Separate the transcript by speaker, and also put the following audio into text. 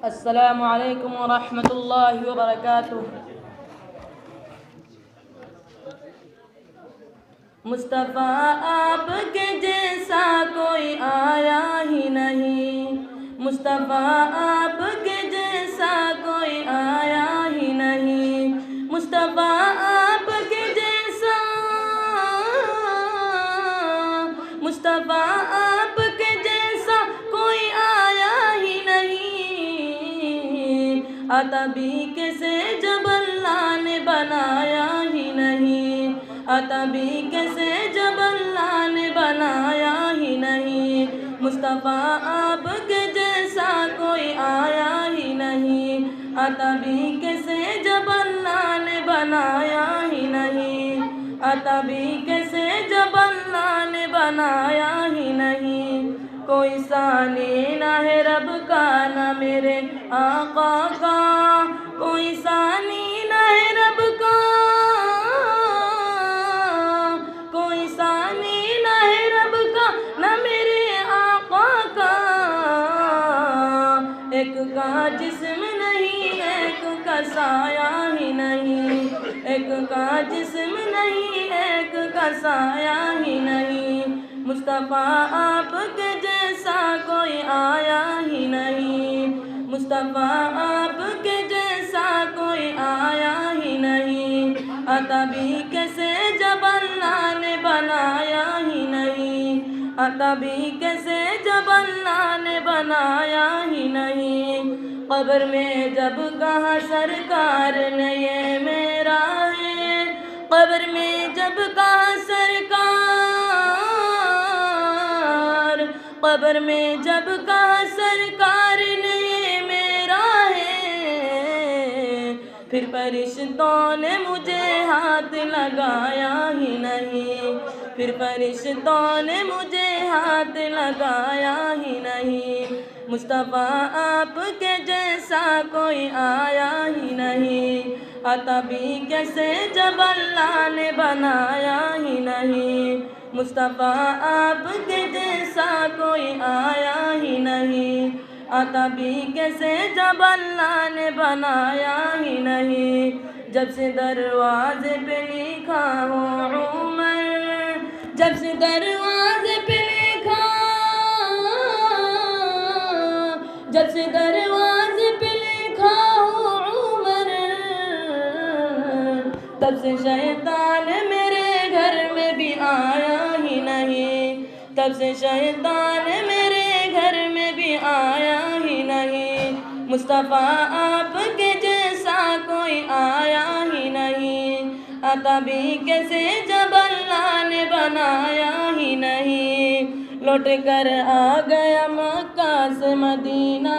Speaker 1: السلام علیکم ورحمۃ اللہ وبرکاتہ۔ مصطفیٰ آپ کے جیسا کوئی آیا ہی نہیں، مصطفیٰ آپ کے جیسا کوئی آیا ہی نہیں، مصطفیٰ آپ کے جیسا، مصطفیٰ آپ کے جیسا کوئی آیا ہی نہیں، عطا بھی کیسے جب اللہ نے بنایا ہی نہیں، عطا بھی کیسے جب اللہ نے بنایا ہی نہیں، مصطفیٰ آپ کے جیسا کوئی آیا ہی نہیں، عطا بھی کیسے جب اللہ نے بنایا ہی نہیں، عطا بھی کیسے جب اللہ نے بنایا ہی نہیں، کوئی ثانی نہ ہے رب کا نہ میرے آقا کا، کوئی ثانی نہ ہے رب کا، کوئی ثانی نہ ہے رب کا نہ میرے آقا کا، ایک کا جسم نہیں ایک کا سایہ ہی نہیں، ایک کا جسم نہیں ایک کا سایہ ہی نہیں، مصطفیٰ آپ کے جیسا کوئی آیا ہی نہیں، مصطفیٰ آپ کے جیسا کوئی آیا ہی نہیں، عطا بھی کیسے جب اللہ نے بنایا ہی نہیں، عطا بھی کیسے جب اللہ نے بنایا ہی نہیں، قبر میں جب کہا سرکار نے یہ میرا ہے، قبر میں جب کہا سرکار، قبر میں جب کہا سرکار نے یہ میرا ہے، پھر فرشتوں نے مجھے ہاتھ لگایا ہی نہیں، پھر فرشتوں نے مجھے ہاتھ لگایا ہی نہیں، مصطفیٰ آپ کے جیسا کوئی آیا ہی نہیں، عطا بھی کیسے جب اللہ نے بنایا ہی نہیں، مصطفیٰ آپ کے جیسا کوئی آیا ہی نہیں، عطا بھی کیسے جب اللہ نے بنایا ہی نہیں، جب سے دروازے پہ لکھا ہو عمر، جب سے دروازے پہ لکھا، جب سے دروازے پہ لکھا ہو عمر، تب سے شیطان میرے گھر میں بھی آیا ہی نہیں، تب سے شیطان میرے گھر میں بھی آیا ہی نہیں، مصطفیٰ آپ کے جیسا کوئی آیا ہی نہیں، عطا بھی کیسے جب اللہ نے بنایا ہی نہیں، لوٹ کر آ گیا مکہ سے مدینہ